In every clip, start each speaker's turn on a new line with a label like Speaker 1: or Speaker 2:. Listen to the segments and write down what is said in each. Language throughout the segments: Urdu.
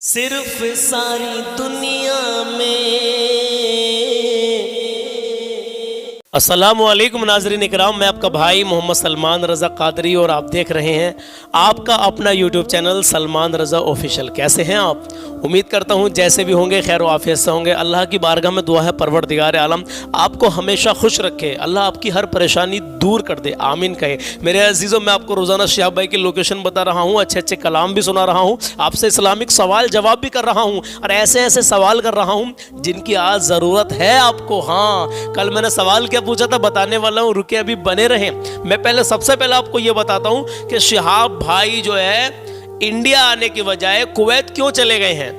Speaker 1: صرف ساری دنیا میں السلام علیکم ناظرین اکرام، میں آپ کا بھائی محمد سلمان رضا قادری اور آپ دیکھ رہے ہیں آپ کا اپنا یوٹیوب چینل سلمان رضا آفیشیل۔ کیسے ہیں آپ؟ امید کرتا ہوں جیسے بھی ہوں گے خیر و عافیت سے ہوں گے۔ اللہ کی بارگاہ میں دعا ہے پروردگار عالم آپ کو ہمیشہ خوش رکھے، اللہ آپ کی ہر پریشانی دور کر دے، آمین کہے۔ میرے عزیزوں، میں آپ کو روزانہ شہاب بھائی کی لوکیشن بتا رہا ہوں، اچھے اچھے کلام بھی سنا رہا ہوں، آپ سے اسلامک سوال جواب بھی کر رہا ہوں اور ایسے ایسے سوال کر رہا ہوں جن کی آج ضرورت ہے آپ کو۔ ہاں، کل میں نے سوال کیا پوچھا تھا بتانے والا ہوں، رکے ابھی بنے رہیں۔ میں سب سے پہلے آپ کو یہ بتاتا ہوں کہ شہاب بھائی جو ہے انڈیا آنے کی بجائے کویت کیوں چلے گئے ہیں۔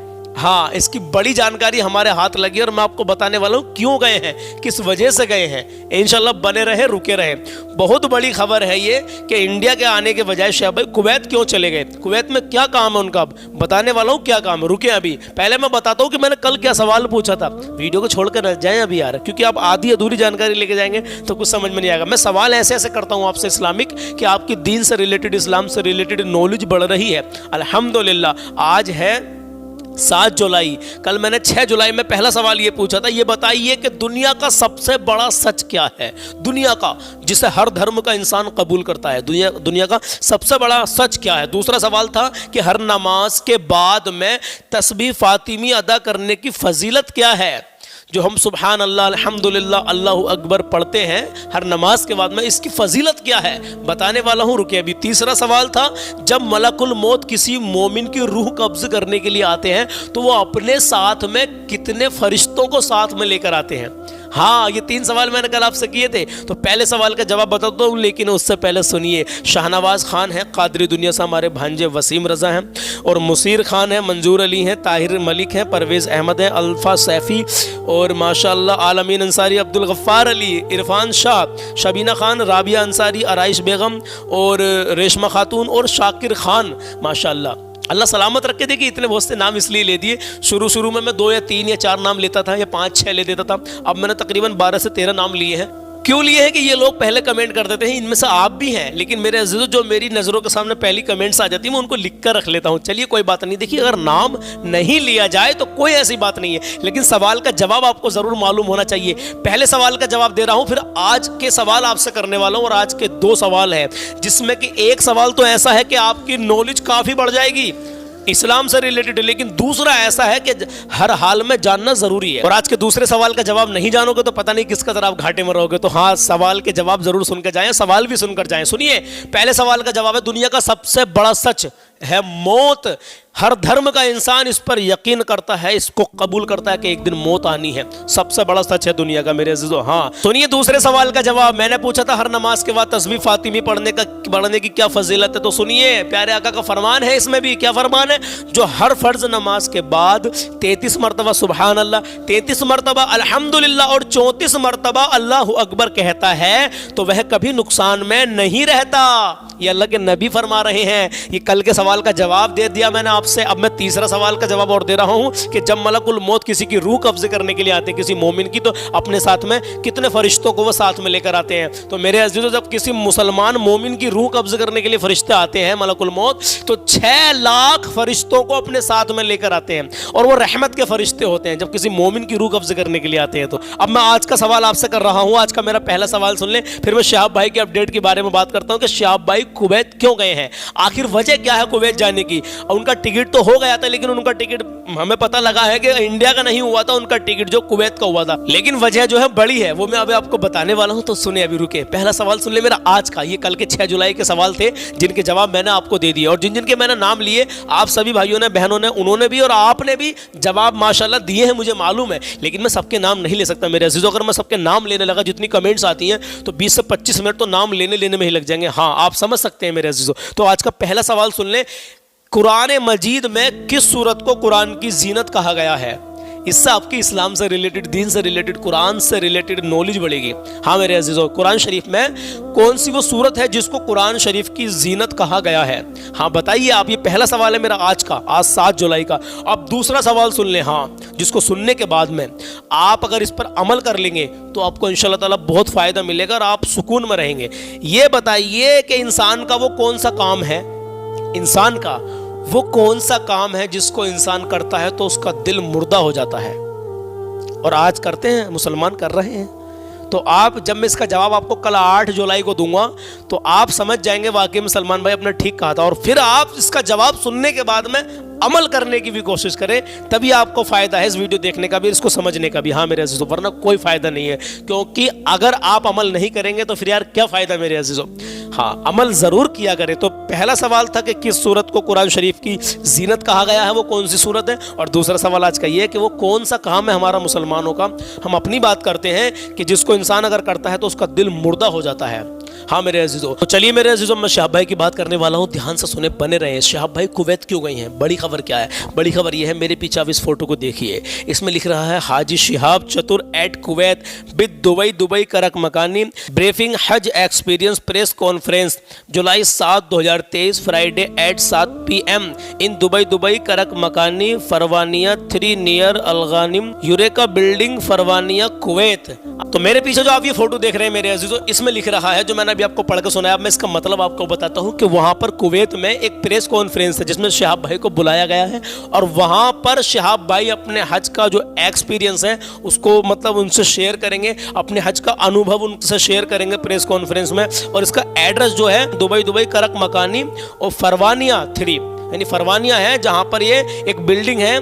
Speaker 1: ہاں، اس کی بڑی جانکاری ہمارے ہاتھ لگی اور میں آپ کو بتانے والا ہوں کیوں گئے ہیں، کس وجہ سے گئے ہیں۔ انشاءاللہ بنے رہے، رکے رہے۔ بہت بڑی خبر ہے یہ کہ انڈیا کے آنے کے بجائے شہاب بھائی کویت کیوں چلے گئے۔ کویت میں کیا کام ہے ان کا، بتانے والا ہوں کیا کام ہے، رکے ابھی۔ پہلے میں بتاتا ہوں کہ میں نے کل کیا سوال پوچھا تھا، ویڈیو کو چھوڑ کر نہ جائیں ابھی یار، کیونکہ آپ آدھی ادھوری جانکاری لے کے جائیں گے تو کچھ سمجھ میں نہیں آئے گا۔ میں سوال ایسے ایسے کرتا ہوں آپ سے اسلامک کہ آپ کی دین سے ریلیٹڈ، اسلام سے ریلیٹڈ نالج بڑھ رہی ہے الحمدللہ۔ آج ہے 7 جولائی، کل میں نے 6 جولائی میں پہلا سوال یہ پوچھا تھا، یہ بتائیے کہ دنیا کا سب سے بڑا سچ کیا ہے، دنیا کا جسے ہر دھرم کا انسان قبول کرتا ہے، دنیا کا سب سے بڑا سچ کیا ہے۔ دوسرا سوال تھا کہ ہر نماز کے بعد میں تسبیح فاطمی ادا کرنے کی فضیلت کیا ہے، جو ہم سبحان اللہ الحمدللہ اللہ اکبر پڑھتے ہیں ہر نماز کے بعد میں، اس کی فضیلت کیا ہے، بتانے والا ہوں، رکے ابھی۔ تیسرا سوال تھا جب ملک الموت کسی مومن کی روح قبض کرنے کے لیے آتے ہیں تو وہ اپنے ساتھ میں کتنے فرشتوں کو ساتھ میں لے کر آتے ہیں۔ ہاں، یہ 3 سوال میں نے کل آپ سے کیے تھے، تو پہلے سوال کا جواب بتاتا ہوں، لیکن اس سے پہلے سنیے۔ شاہنواز خان ہے قادری دنیا سے، ہمارے بھانجے وسیم رضا ہیں، اور مصیر خان ہے، منظور علی ہیں، طاہر ملک ہیں، پرویز احمد ہیں، الفا سیفی، اور ماشاءاللہ عالمین انصاری، عبدالغفار علی، عرفان شاہ، شبینہ خان، رابعہ انصاری، عرائش بیگم اور ریشمہ خاتون اور شاکر خان۔ ماشاءاللہ اللہ سلامت رکھے، دیکھیے اتنے بہت سے نام اس لیے لے دیے۔ شروع میں 2 یا 3 یا 4 نام لیتا تھا یا 5 6 لے دیتا تھا، اب میں نے تقریباً 12 سے 13 نام لیے ہیں۔ کیوں لیے ہیں کہ یہ لوگ پہلے کمنٹ کر دیتے ہیں، ان میں سے آپ بھی ہیں، لیکن میرے عزیزو جو میری نظروں کے سامنے پہلی کمنٹس آ جاتی ہیں میں ان کو لکھ کر رکھ لیتا ہوں۔ چلیے کوئی بات نہیں، دیکھیے اگر نام نہیں لیا جائے تو کوئی ایسی بات نہیں ہے، لیکن سوال کا جواب آپ کو ضرور معلوم ہونا چاہیے۔ پہلے سوال کا جواب دے رہا ہوں، پھر آج کے سوال آپ سے کرنے والا ہوں، اور آج کے 2 سوال ہیں جس میں کہ ایک سوال تو ایسا ہے کہ آپ کی نالج کافی بڑھ جائے گی اسلام سے ریلیٹڈ، لیکن دوسرا ایسا ہے کہ ہر حال میں جاننا ضروری ہے۔ اور آج کے دوسرے سوال کا جواب نہیں جانو گے تو پتہ نہیں کس قدر آپ گھاٹے میں رہو گے، تو ہاں سوال کے جواب ضرور سن کر جائیں، سوال بھی سن کر جائیں۔ سنیے، پہلے سوال کا جواب ہے دنیا کا سب سے بڑا سچ ہے موت۔ ہر دھرم کا انسان اس پر یقین کرتا ہے، اس کو قبول کرتا ہے کہ ایک دن موت آنی ہے، سب سے بڑا سچ ہے دنیا کا میرے عزیزو۔ ہاں سنیے دوسرے سوال کا جواب، میں نے پوچھا تھا ہر نماز کے بعد تسبیح فاطمی پڑھنے کی کیا فضیلت ہے، تو سنیے پیارے آقا کا فرمان ہے، اس میں بھی کیا فرمان ہے، جو ہر فرض نماز کے بعد 33 مرتبہ سبحان اللہ، 33 مرتبہ الحمدللہ اور 34 مرتبہ اللہ اکبر کہتا ہے تو وہ کبھی نقصان میں نہیں رہتا۔ یہ اللہ کے نبی فرما رہے ہیں۔ یہ کل کے سوال کا جواب دے دیا میں نے آپ سے، اب میں تیسرا سوال کا جواب اور دے رہا ہوں کہ جب ملک الموت کسی کی روح قبض کرنے کے لیے آتے ہیں کسی مومن کی، تو اپنے ساتھ میں کتنے فرشتوں کو وہ ساتھ میں لے کر آتے ہیں۔ تو میرے عزیزو جب کسی مسلمان مومن کی روح قبض کرنے کے لیے فرشتے آتے ہیں ملک الموت، تو 6 لاکھ فرشتوں کو اپنے ساتھ میں لے کر آتے ہیں، اور وہ رحمت کے فرشتے ہوتے ہیں جب کسی مومن کی روح قبض کرنے کے لیے آتے ہیں۔ تو اب میں آج کا سوال آپ سے کر رہا ہوں، آج کا میرا پہلا سوال سن لیں، پھر میں شہاب بھائی کے اپڈیٹ کے بارے میں بات کرتا ہوں کہ شہاب بھائی کویت کیوں گئے ہیں، آخر وجہ کیا ہے کویت جانے کی۔ ان کا ٹکٹ تو ہو گیا تھا، لیکن ان کا ٹکٹ ہمیں پتہ لگا ہے کہ انڈیا کا نہیں ہوا تھا، ان کا ٹکٹ جو کویت کا ہوا تھا، لیکن وجہ جو ہے بڑی ہے، وہ میں ابھی آپ کو بتانے والا ہوں، تو سنیں ابھی رکے۔ پہلا سوال سن لیں میرا آج کا، یہ کل کے 6 جولائی کے سوال تھے جن کے جواب میں نے آپ کو دے دیے، اور جن کے میں نے نام لیے آپ سبھی بھائیوں نے بہنوں نے انہوں نے بھی اور آپ نے بھی جواب ماشاءاللہ دیے ہیں، مجھے معلوم ہے، لیکن میں سب کے نام نہیں لے سکتا میرے عزیزو۔ اگر میں سب کے نام لینے لگا جتنی کمنٹس آتی ہیں تو 20 سے 25 منٹ تو نام لینے میں ہی لگ جائیں گے۔ ہاں آپ سمجھ سکتے ہیں میرے عزیزو۔ تو آج کا پہلا سوال سن لیں، قرآن مجید میں کس سورت کو قرآن کی زینت کہا گیا ہے؟ اس سے آپ کی اسلام سے ریلیٹڈ، دین سے ریلیٹڈ، قرآن سے ریلیٹڈ نالج بڑھے گی۔ ہاں میرے عزیزو، قرآن شریف میں کون سی وہ سورت ہے جس کو قرآن شریف کی زینت کہا گیا ہے؟ ہاں بتائیے آپ، یہ پہلا سوال ہے میرا آج کا، آج 7 جولائی کا۔ اب دوسرا سوال سن لیں، ہاں جس کو سننے کے بعد میں آپ اگر اس پر عمل کر لیں گے تو آپ کو انشاءاللہ تعالیٰ بہت فائدہ ملے گا اور آپ سکون میں رہیں گے۔ یہ بتائیے کہ انسان کا وہ کون سا کام ہے، انسان کا وہ کون سا کام ہے جس کو انسان کرتا ہے تو اس کا دل مردہ ہو جاتا ہے؟ اور آج کرتے ہیں، مسلمان کر رہے ہیں۔ تو آپ جب میں اس کا جواب آپ کو کل 8 جولائی کو دوں گا تو آپ سمجھ جائیں گے واقعی میں سلمان بھائی اپنے ٹھیک کہا تھا، اور پھر آپ اس کا جواب سننے کے بعد میں عمل کرنے کی بھی کوشش کریں، تبھی آپ کو فائدہ ہے اس ویڈیو دیکھنے کا بھی، اس کو سمجھنے کا بھی۔ ہاں میرے عزیزوں، ورنہ کوئی فائدہ نہیں ہے، کیونکہ اگر آپ عمل نہیں کریں گے تو پھر یار کیا فائدہ میرے عزیزوں۔ ہاں عمل ضرور کیا کریں۔ تو پہلا سوال تھا کہ کس سورت کو قرآن شریف کی زینت کہا گیا ہے، وہ کون سی سورت ہے، اور دوسرا سوال آج کا یہ ہے کہ وہ کون سا کام ہے ہمارا مسلمانوں کا، ہم اپنی بات کرتے ہیں کہ جس کو انسان اگر کرتا ہے تو اس کا دل مردہ ہو جاتا ہے۔ ہاں میرے عزیزوں، تو چلیے میرے عزیزوں، میں شہاب بھائی کی بات کرنے والا ہوں، دھیان سے سنیں، بنے رہے ہیں۔ شہاب بھائی کویت کیوں گئی ہیں؟ بڑی خبر کیا ہے؟ بڑی خبر یہ ہے، میرے پیچھے آپ اس فوٹو کو دیکھیے، اس میں لکھ رہا ہے حاجی شہاب چتر ایٹ کویت ود دبئی کرک مکانی بریفنگ حج experience press conference July 7 2023 Friday at 7 PM in Dubai کرک مکانی Farwaniya 3 near Al Ghanim Eureka building Farwaniya Kuwait. تو میرے پیچھے جو آپ یہ فوٹو دیکھ رہے ہیں میرے عزیزوں، اس میں لکھ رہا ہے، جو میں نے ابھی آپ کو پڑھ کے سنایا، اب میں اس کا مطلب آپ کو بتاتا ہوں کہ وہاں پر کویت میں ایک پریس کانفرنس ہے جس میں شہاب بھائی کو بلایا گیا ہے، اور وہاں پر شہاب بھائی اپنے حج کا جو ایکسپیرینس ہے اس کو مطلب ان سے شیئر کریں گے، اپنے حج کا انوبھو ان سے شیئر کریں گے پریس کانفرنس میں۔ اور اس کا ایڈریس جو ہے دبئی کرک مکانی اور فروانیہ 3، یعنی فروانیہ ہے جہاں پر یہ ایک بلڈنگ ہے،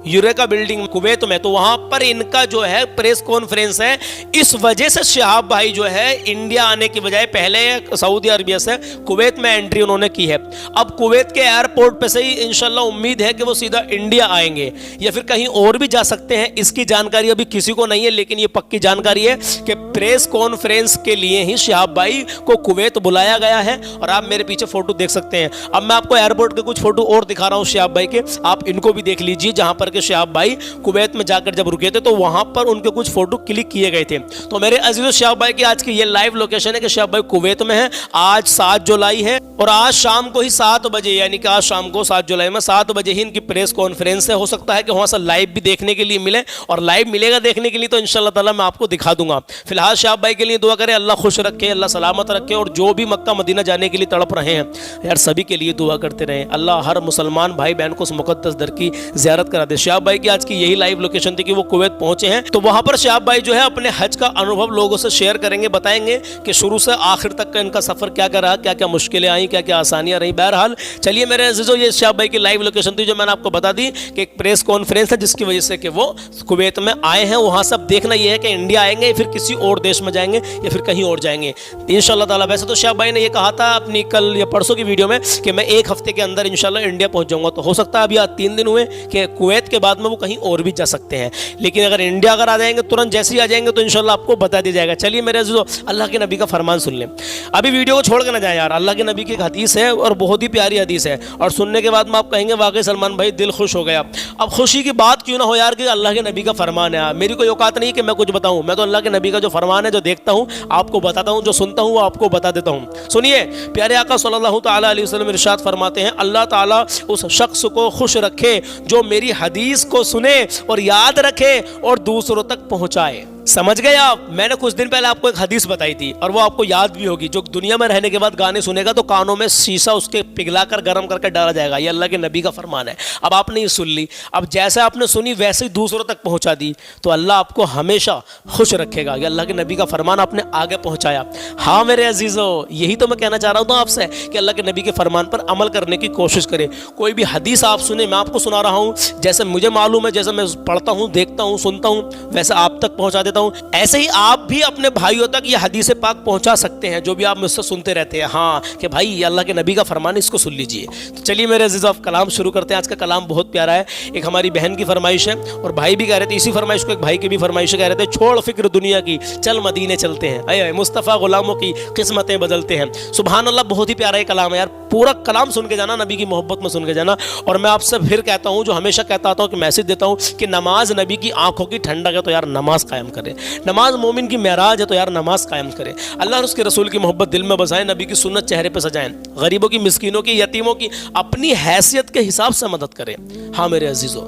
Speaker 1: یوریکا بلڈنگ کویت میں، تو وہاں پر ان کا جو ہے پریس کانفرنس ہے۔ اس وجہ سے شہاب بھائی جو ہے انڈیا آنے کی بجائے پہلے سعودی عربیہ سے کویت میں انٹری انہوں نے کی ہے۔ اب کویت کے ایئرپورٹ پہ سے ہی انشاءاللہ امید ہے کہ وہ سیدھا انڈیا آئیں گے یا پھر کہیں اور بھی جا سکتے ہیں، اس کی جانکاری ابھی کسی کو نہیں ہے، لیکن یہ پکی جانکاری ہے کہ پریس کانفرنس کے لیے ہی شہاب بھائی کو کویت بلایا گیا ہے، اور آپ میرے پیچھے فوٹو دیکھ سکتے ہیں۔ اب میں آپ کو ایئرپورٹ کے کچھ فوٹو اور دکھا رہا ہوں شہاب بھائی کے، آپ ان کو بھی دیکھ لیجیے، جہاں پر کہ شہاب بھائی کویت میں جا کر جب رکے تھے تو وہاں پر ان کے کچھ فوٹو کلک کیے گئے تھے۔ تو میرے عزیزو، شہاب بھائی کی آج کی یہ لائیو لوکیشن ہے کہ شہاب بھائی کویت میں ہیں، آج 7 جولائی ہے، اور آج شام کو ہی 7 بجے، یعنی کہ آج شام کو 7 جولائی میں 7 بجے ہی ان کی پریس کانفرنس ہے۔ ہو سکتا ہے کہ وہاں سے لائیو بھی دیکھنے کے لیے ملے، اور لائیو ملے گا دیکھنے کے لیے تو انشاءاللہ تعالی میں آپ کو دکھا دوں گا۔ فی الحال شہاب بھائی کے لیے دعا کریں، اللہ خوش رکھے، اللہ سلامت رکھے، اور جو بھی مکہ مدینہ جانے کے لیے تڑپ رہے ہیں یار سبھی کے لیے دعا کرتے رہیں، اللہ ہر مسلمان بھائی بہن کو اس مقدس در کی زیارت کرا دے۔ شہاب بھائی کی آج کی یہی لائیو لوکیشن تھی کہ وہ کویت پہنچے ہیں، تو وہاں پر شہاب بھائی جو ہے اپنے حج کا انوبھو لوگوں سے شیئر کریں گے، بتائیں گے کہ شروع سے آخر تک کا ان کا سفر کیا کیا رہا، کیا کیا مشکلیں آئیں، کیا کیا آسانیاں رہیں۔ بہرحال چلیے میرے عزیزو، یہ شہاب بھائی کی لائیو لوکیشن تھی جو میں نے آپ کو بتا دی کہ ایک پریس کانفرنس ہے جس کی وجہ سے کہ وہ کویت میں آئے ہیں۔ وہاں سب دیکھنا یہ ہے کہ انڈیا آئیں گے یا پھر کسی اور دیش میں جائیں گے یا پھر کہیں اور جائیں گے انشاءاللہ تعالیٰ۔ ویسے تو شہاب بھائی نے یہ کہا تھا اپنی کل یا پرسوں کی ویڈیو میں کہ میں 1 ہفتے کے اندر انشاءاللہ انڈیا پہنچ جاؤں گا، تو ہو سکتا ہے ابھی 3 دن ہوئے کہ کویت کے بعد میں وہ کہیں اور بھی جا سکتے ہیں، لیکن اگر انڈیا اگر آ جائیں گے ترنت جیسے ہی آ جائیں گے تو انشاءاللہ آپ کو بتا دیا جائے گا۔ چلیے میرے عزیزو، اللہ کے نبی کا فرمان سن لیں، ابھی ویڈیو کو چھوڑ کے نہ جائیں یار، اللہ کے نبی کی ایک حدیث ہے اور بہت ہی پیاری حدیث ہے، اور سننے کے بعد میں آپ کہیں گے واقعی سلمان بھائی دل خوش ہو گیا۔ اب خوشی کی بات کیوں نہ ہو یار، کہ اللہ کے نبی کا فرمان ہے، میری کوئی اوقات نہیں کہ میں کچھ بتاؤں، میں تو اللہ کے نبی کا جو فرمان ہے جو دیکھتا ہوں آپ کو بتاتا ہوں، جو سنتا ہوں وہ آپ کو بتا دیتا ہوں۔ سنیے، پیارے آقا صلی اللہ تعالیٰ علیہ وسلم ارشاد فرماتے ہیں، اللہ تعالیٰ اس شخص کو خوش رکھے جو میری حدیث کو سنے اور یاد رکھے اور دوسروں تک پہنچائے۔ سمجھ گئے آپ؟ میں نے کچھ دن پہلے آپ کو ایک حدیث بتائی تھی اور وہ آپ کو یاد بھی ہوگی، جو دنیا میں رہنے کے بعد گانے سنے گا تو کانوں میں شیشہ اس کے پگھلا کر گرم کر کے ڈالا جائے گا، یہ اللہ کے نبی کا فرمان ہے۔ اب آپ نے یہ سن لی، اب جیسے آپ نے سنی ویسے ہی دوسروں تک پہنچا دی تو اللہ آپ کو ہمیشہ خوش رکھے گا، یہ اللہ کے نبی کا فرمان آپ نے آگے پہنچایا۔ ہاں میرے عزیزو، یہی تو میں کہنا چاہ رہا ہوں آپ سے کہ اللہ کے نبی کے فرمان پر عمل کرنے کی کوشش کرے۔ کوئی بھی حدیث آپ سنیں، میں آپ کو سنا رہا ہوں، جیسے مجھے معلوم ہے، جیسے میں پڑھتا ہوں، دیکھتا ہوں، سنتا ہوں، ویسے آپ تک پہنچا دیتا ہوں۔ ایسے ہی آپ بھی اپنے بھائیوں تک یہ حدیث پاک پہنچا سکتے ہیں جو بھی آپ مجھ سے سنتے رہتے ہیں، ہاں کہ بھائی یہ اللہ کے نبی کا فرمان ہے، اس کو سن لیجئے۔ تو چلیے میرے عزیزو، اب کلام شروع کرتے ہیں۔ آج کا کلام بہت پیارا ہے، ایک ہماری بہن کی فرمائش ہے اور بھائی بھی کہہ رہے تھے اسی فرمائش کو، ایک بھائی کی بھی فرمائش کہہ رہے تھے، چھوڑ فکر دنیا کی، چل مدینے چلتے ہیں، اے مصطفیٰ غلاموں کی قسمتیں بدلتے ہیں۔ سبحان اللہ، بہت ہی پیارا یہ کلام ہے یار، پورا کلام سن کے جانا، نبی کی محبت میں سن کے جانا۔ اور میں آپ سے پھر کہتا ہوں، جو ہمیشہ کہتا آتا ہوں کہ میسج دیتا ہوں کہ نماز نبی کی آنکھوں کی ٹھنڈک ہے، تو یار نماز قائم کرے۔ نماز مومن کی معراج ہے، تو یار نماز قائم کرے۔ اللہ اور اس کے رسول کی محبت دل میں بسائیں، نبی کی سنت چہرے پہ سجائیں، غریبوں کی، مسکینوں کی، یتیموں کی اپنی حیثیت کے حساب سے مدد کریں۔ ہاں میرے عزیزو،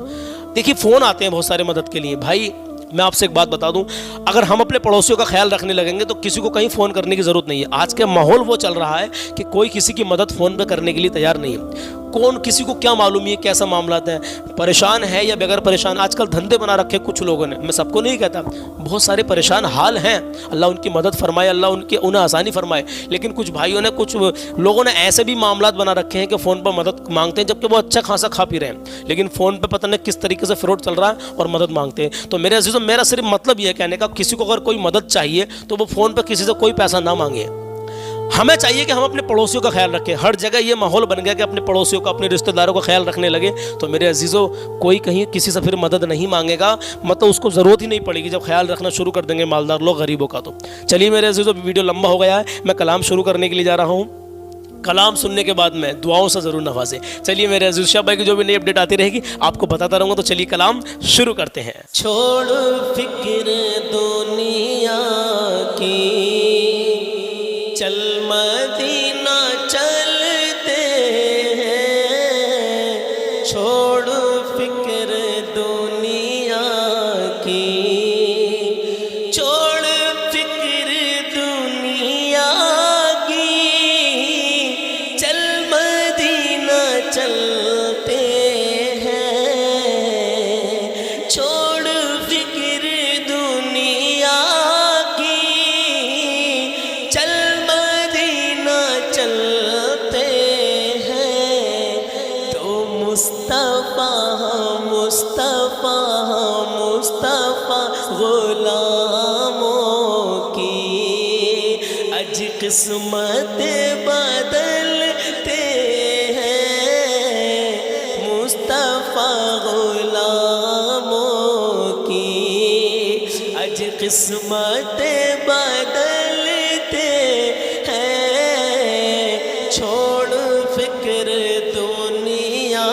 Speaker 1: دیکھیے فون آتے ہیں بہت سارے مدد کے لیے، بھائی میں آپ سے ایک بات بتا دوں، اگر ہم اپنے پڑوسیوں کا خیال رکھنے لگیں گے تو کسی کو کہیں فون کرنے کی ضرورت نہیں ہے۔ آج کے ماحول وہ چل رہا ہے کہ کوئی کسی کی مدد فون پہ کرنے کے لیے تیار نہیں ہے۔ کون کسی کو کیا معلوم ہے کیسا معاملات ہیں، پریشان ہے یا بغیر پریشان۔ آج کل دھندے بنا رکھے کچھ لوگوں نے، میں سب کو نہیں کہتا، بہت سارے پریشان حال ہیں، اللہ ان کی مدد فرمائے، اللہ انہیں آسانی فرمائے، لیکن کچھ بھائیوں نے، کچھ لوگوں نے ایسے بھی معاملات بنا رکھے ہیں کہ فون پر مدد مانگتے ہیں جبکہ وہ اچھا خاصا کھا پی رہے ہیں، لیکن فون پہ پتہ نہیں کس طریقے سے فراڈ چل رہا ہے اور مدد مانگتے ہیں۔ تو میرے عزیزوں، میرا صرف مطلب یہ کہنے کا، کسی کو اگر کوئی مدد چاہیے تو وہ فون پہ کسی سے کوئی پیسہ نہ مانگے۔ ہمیں چاہیے کہ ہم اپنے پڑوسیوں کا خیال رکھیں۔ ہر جگہ یہ ماحول بن گیا کہ اپنے پڑوسیوں کا، اپنے رشتہ داروں کا خیال رکھنے لگے، تو میرے عزیزوں کوئی کہیں کسی سے پھر مدد نہیں مانگے گا، مطلب اس کو ضرورت ہی نہیں پڑے گی جب خیال رکھنا شروع کر دیں گے مالدار لوگ غریبوں کا۔ تو چلیے میرے عزیزوں، ویڈیو لمبا ہو گیا ہے، میں کلام شروع کرنے کے لیے جا رہا ہوں۔ کلام سننے کے بعد میں دعاؤں سے ضرور نوازیں۔ چلیے میرے عزیز، شاہ بھائی کی جو بھی نئی اپڈیٹ آتی رہے گی آپ کو بتاتا رہوں گا، تو چلیے کلام شروع کرتے ہیں۔ چھوڑ فکر دنیا کی، چل مدینہ چلتے ہیں، چھوڑ فکر دنیا کی، چھوڑ فکر دنیا کی، چل مدینہ چلتے ہیں، چھوڑ فکر دنیا کی، چل چلتے ہیں، تو مصطفیٰ مصطفیٰ غلاموں کی اج قسمت بدلتے ہیں، مصطفیٰ غلاموں کی اج قسمت بدلتے ہیں، چھوڑ فکر دنیا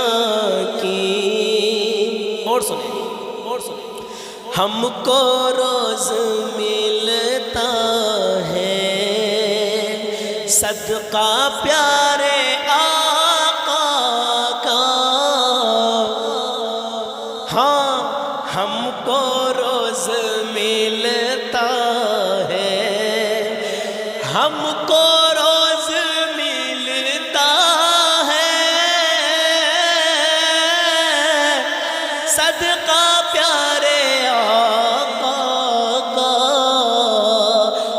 Speaker 1: کی۔ اور سنیں، ہم کو روز ملتا ہے صدقہ پیارے آقا کا، ہاں ہم کو روز ملتا ہے، ہم کو روز ملتا ہے صدقہ پیارے آقا کا،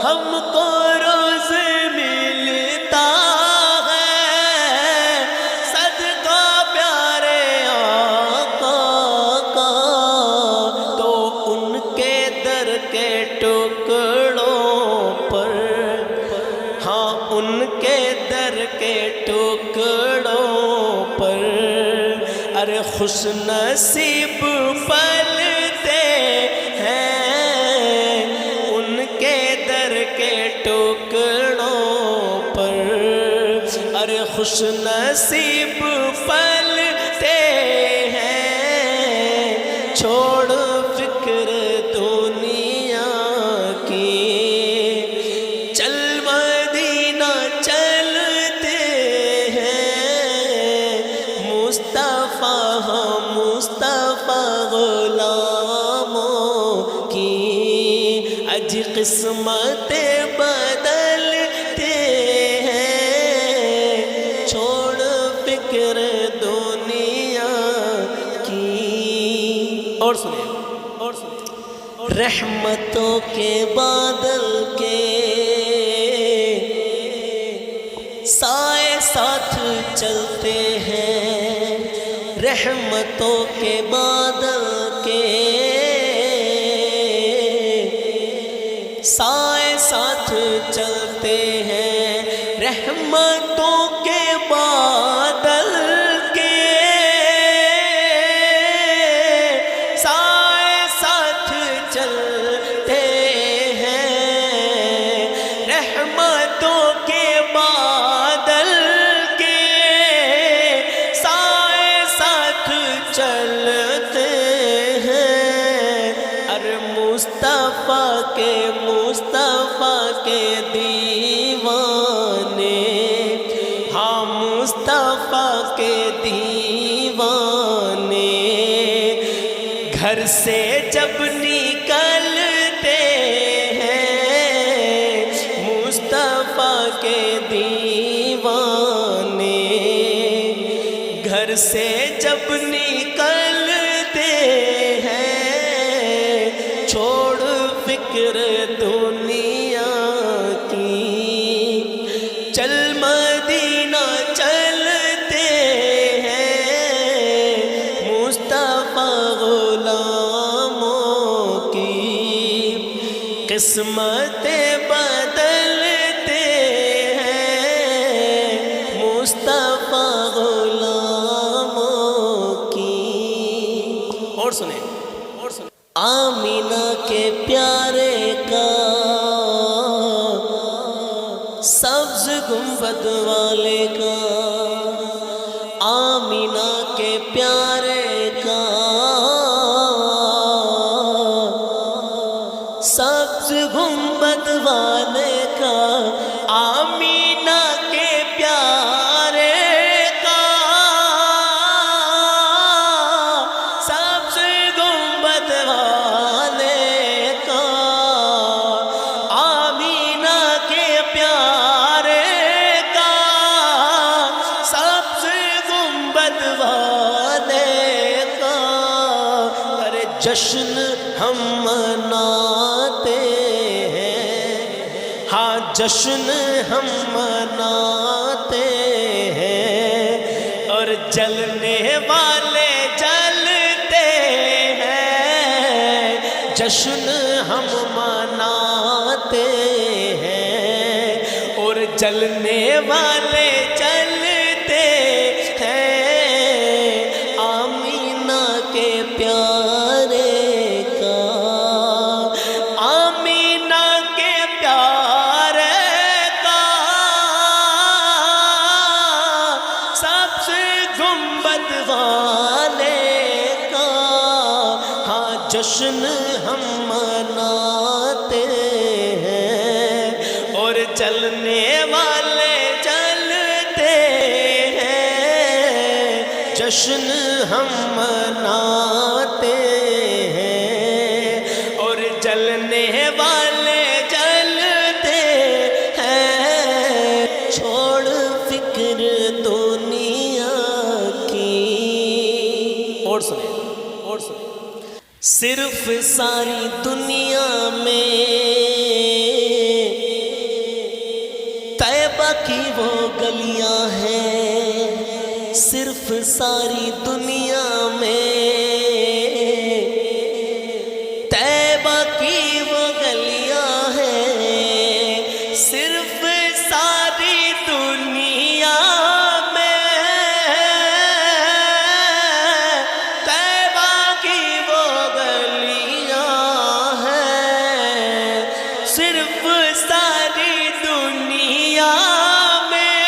Speaker 1: ہم کو روز ملتا ہے صدقہ پیارے آقا کا، تو ان کے در کے ٹکڑوں پر، ہاں ان کے در کے ٹکڑوں پر، ارے خوش نصیب پلتے ہیں، ان کے در کے ٹکڑوں پر، ارے خوش نصیب پلتے ہیں، چھوڑ فکر دنیا کی، چل مدینہ چلتے ہیں، مصطفیٰ غلاموں کی اج قسمت بدلتے ہیں، چھوڑ فکر دنیا کی۔ اور سنیں، رحمتوں کے بادل کے سائے ساتھ چلتے ہیں، رحمتوں کے بادل کے سائے ساتھ چلتے ہیں، رحمتوں کے بادل کے سائے ساتھ چلتے ہیں، رحمتوں کے بادل کے سائے ساتھ چلتے ہیں، ارے مصطفیٰ کے دیوانے، ہاں مصطفیٰ کے دیوانے، گھر سے جب نکلتے سے جب نکلتے ہیں چھوڑ فکر دنیا کی، چل مدینہ چلتے ہیں مصطفیٰ غلاموں کی، قسمتیں بدلتے ہیں مصطفیٰ غلاموں کی۔ اور سنیں، آمینہ کے پیارے کا سبز گنبد والے کا، آمینہ کے پیارے کا سبز گنبد والے کا، آمینہ کے پیارے کا سبز گنبد والے کا، آمینہ کے پیارے کا سبز گنبد والے کا، ارے جشن ہم مناتے ہیں، ہاں جشن ہم مناتے ہیں، اور جلنے والے جلتے ہیں، جشن ہم مناتے ہیں، اور جلنے والے جلتے ہیں آمینہ کے پیارے کا، آمینہ کے پیارے کا سبز گنبد والے کا، ہاں جشن ہم مناتے ہیں، اور جلنے والے جلتے ہیں، جشن ہم مناتے ہیں، اور جلنے والے جلتے ہیں، چھوڑ فکر دنیا کی۔ اور سنیں، اور سنیں، صرف ساری دنیا میں طیبہ کی وہ گلیاں ہیں، صرف ساری دنیا میں طیبہ کی وہ گلیاں ہیں، صرف ساری دنیا میں طیبہ کی وہ گلیاں ہیں، صرف ساری دنیا میں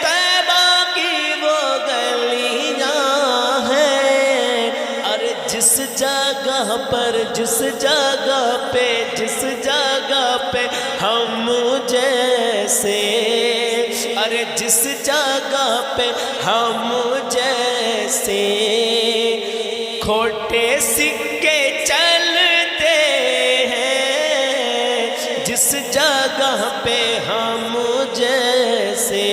Speaker 1: طیبہ کی وہ گلیاں ہیں، ارے جس جگہ پر جس جگہ پہ جس جگہ پہ ہم جیسے، ارے جس جگہ پہ ہم جیسے کھوٹے سکے چلتے ہیں، جس جگہ پہ ہم جیسے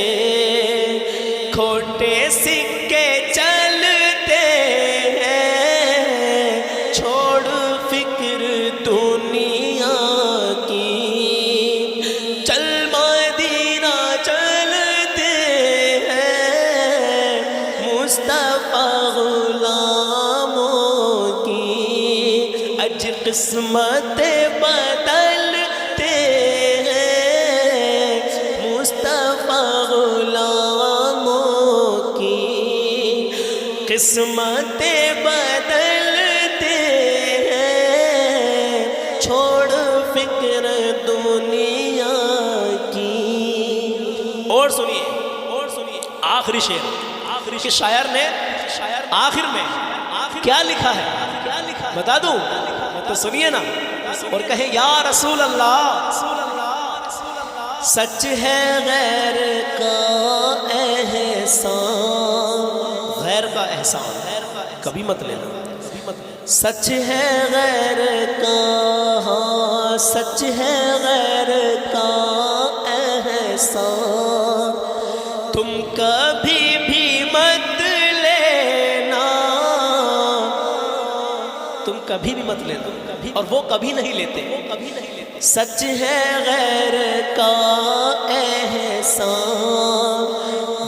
Speaker 1: کھوٹے سکے چلتے ہیں، چھوڑ فکر دنیا کی، چل مدینہ چلتے ہیں مصطفیٰ غلاموں کی، اج قسمتیں بدلتے ہیں مصطفیٰ غلاموں کی، قسمتیں بدلتے ہیں، چھوڑ فکر دنیا کی۔ اور سنیے، آخری شعر، کہ شاعر نے آخر میں کیا لکھا ہے بتا دوں تو سنیے نا، اور کہے یا رسول اللہ، سچ ہے غیر کا احسان، غیر کا احسان کبھی مت لینا، سچ ہے غیر کا، ہاں سچ ہے غیر کا احسان، تم کبھی بھی مت کبھی بھی مت لینا، اور وہ کبھی نہیں لیتے۔ سچ ہے غیر کا احسان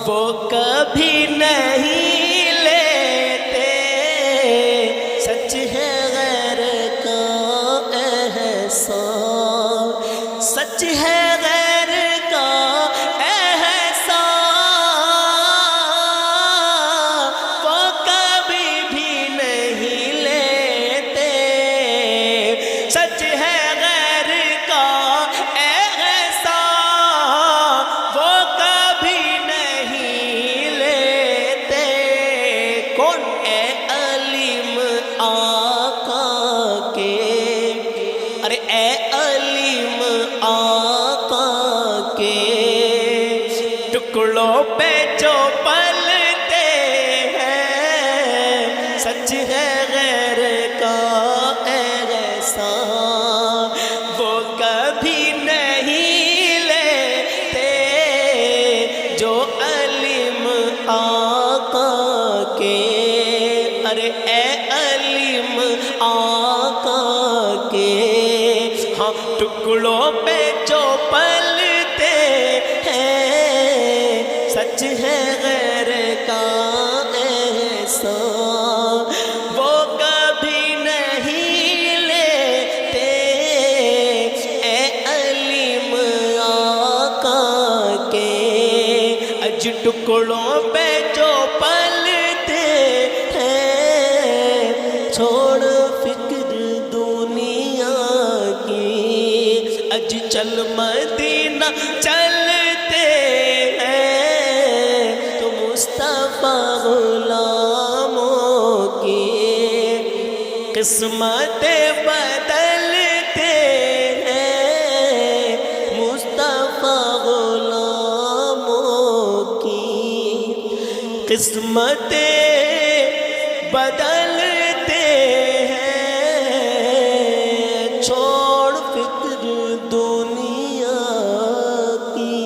Speaker 1: وہ کبھی نہیں لیتے، سچ ہے غیر کا احسان، سچ ہے غیر کا احسان وہ کبھی بھی نہیں لیتے، سچ ہے غیر کا احسان وہ کبھی نہیں لیتے۔ کون؟ اے علیم آقا کے، ارے اے علیم آقا کے ٹکڑوں پہ جو پلتے ہیں، سچ ہے غیر کا احسان وہ کبھی نہیں لیتے، جو علیم آقا کے، ارے اے علیم آقا کے، ہاں ٹکڑوں پہ جو پلتے ہیں، سچ ہے غیر کا احسان وہ کبھی نہیں لیتے، اے علیم آقا کے اج ٹکڑوں پہ جو پلتے ہیں، چھوڑ فکر دنیا کی اج چل مدینہ چلتے ہیں، تو مصطفیٰ غلاموں کی قسمت بدلتے ہیں، مصطفیٰ غلاموں کی قسمت بدلتے ہیں، چھوڑ فکر دنیا کی۔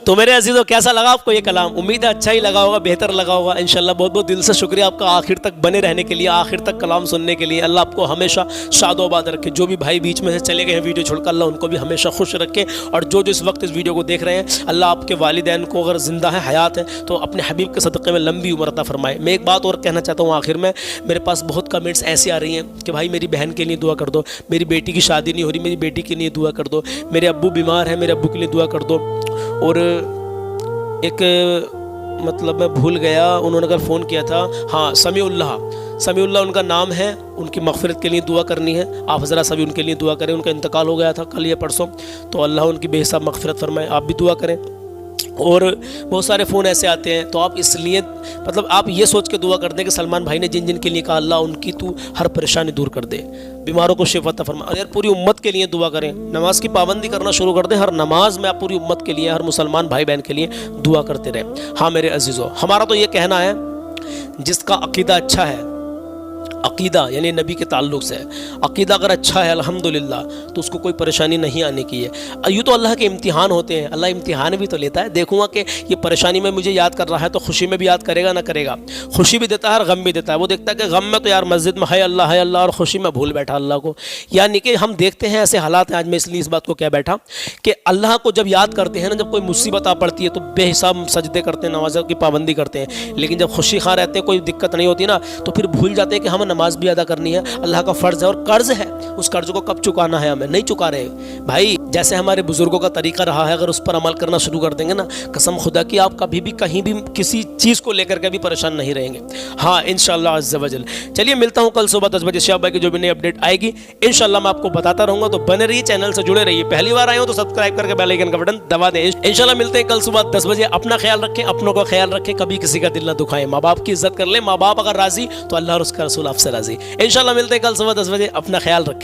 Speaker 1: تو میرے عزیزوں کیسا لگا آپ کو یہ کلام؟ امید ہے اچھا ہی لگا ہوگا، بہتر لگا ہوگا انشاءاللہ۔ بہت بہت دل سے شکریہ آپ کا آخر تک بنے رہنے کے لیے، آخر تک کلام سننے کے لیے۔ اللہ آپ کو ہمیشہ شاد و آباد رکھے۔ جو بھی بھائی بیچ میں سے چلے گئے ہیں ویڈیو چھوڑ کر، اللہ ان کو بھی ہمیشہ خوش رکھے، اور جو اس وقت اس ویڈیو کو دیکھ رہے ہیں، اللہ آپ کے والدین کو اگر زندہ ہے، حیات ہے، تو اپنے حبیب کے صدقے میں لمبی عمر عطا فرمائے۔ میں ایک بات اور کہنا چاہتا ہوں آخر میں، میرے پاس بہت کمنٹس ایسی آ رہی ہیں کہ بھائی میری بہن کے لیے دعا کر دو، میری بیٹی کی شادی نہیں ہو رہی، میری بیٹی کے لیے دعا کر دو، میرے ابو بیمار ہیں، میرے ابو کے لیے دعا کر دو۔ اور ایک مطلب میں بھول گیا، انہوں نے اگر فون کیا تھا، ہاں سمیع اللہ ان کا نام ہے، ان کی مغفرت کے لیے دعا کرنی ہے۔ آپ حضرات سبھی ان کے لیے دعا کریں، ان کا انتقال ہو گیا تھا کل یا پرسوں، تو اللہ ان کی بے حساب مغفرت فرمائے، آپ بھی دعا کریں۔ اور بہت سارے فون ایسے آتے ہیں، تو آپ اس لیے مطلب آپ یہ سوچ کے دعا کر دیں کہ سلمان بھائی نے جن جن کے لیے کہا، اللہ ان کی تو ہر پریشانی دور کر دے، بیماروں کو شفا عطا فرما۔ اور پوری امت کے لیے دعا کریں، نماز کی پابندی کرنا شروع کر دیں، ہر نماز میں آپ پوری امت کے لیے، ہر مسلمان بھائی بہن کے لیے دعا کرتے رہیں۔ ہاں میرے عزیزوں، ہمارا تو یہ کہنا ہے، جس کا عقیدہ اچھا ہے، عقیدہ یعنی نبی کے تعلق سے عقیدہ اگر اچھا ہے الحمدللہ، تو اس کو کوئی پریشانی نہیں آنے کی ہے۔ یوں تو اللہ کے امتحان ہوتے ہیں، اللہ امتحان بھی تو لیتا ہے، دیکھوں گا کہ یہ پریشانی میں مجھے یاد کر رہا ہے تو خوشی میں بھی یاد کرے گا نہ کرے گا، خوشی بھی دیتا ہے اور غم بھی دیتا ہے۔ وہ دیکھتا ہے کہ غم میں تو یار مسجد میں ہے اللہ، اور خوشی میں بھول بیٹھا اللہ کو۔ یعنی کہ ہم دیکھتے ہیں ایسے حالات ہیں، آج میں اس لیے اس بات کو کہہ بیٹھا کہ اللہ کو جب یاد کرتے ہیں نا، جب کوئی مصیبت آ پڑتی ہے تو بے حساب سجدے کرتے ہیں، نمازوں کی پابندی کرتے ہیں، لیکن جب خوشی خواہ رہتے ہیں، کوئی دقت نہیں ہوتی نا، تو پھر بھول جاتے ہیں کہ ہمیں نماز بھی ادا کرنی ہے، اللہ کا فرض ہے اور قرض ہے، اس قرض کو کب چکانا ہے، ہمیں نہیں چکا رہے بھائی۔ جیسے ہمارے بزرگوں کا طریقہ رہا ہے، اگر اس پر عمل کرنا شروع کر دیں گے نا، قسم خدا کی آپ کبھی بھی کہیں بھی کسی چیز کو لے کر کے بھی پریشان نہیں رہیں گے۔ ہاں انشاءاللہ عز و جل۔ چلیے ملتا ہوں کل صبح 10 بجے، شہاب بھائی کی جو بھی نئی اپڈیٹ آئے گی انشاءاللہ میں آپ کو بتاتا رہوں گا، تو بنے رہیے، چینل سے جڑے رہیے۔ پہلی بار آئے ہو تو سبسکرائب کر کے بیل آئیکن کا بٹن دبا دیں۔ انشاءاللہ ملتے ہیں کل صبح 10 بجے۔ اپنا خیال رکھیں، اپنوں کا خیال رکھیں، کبھی کسی کا دل نہ دکھائیں، ماں باپ کی عزت کر لیں، ماں باپ اگر راضی تو اللہ اور اس کا رسول آپ سے راضی۔ انشاءاللہ ملتے ہیں کل صبح 10 بجے، اپنا خیال رکھیں۔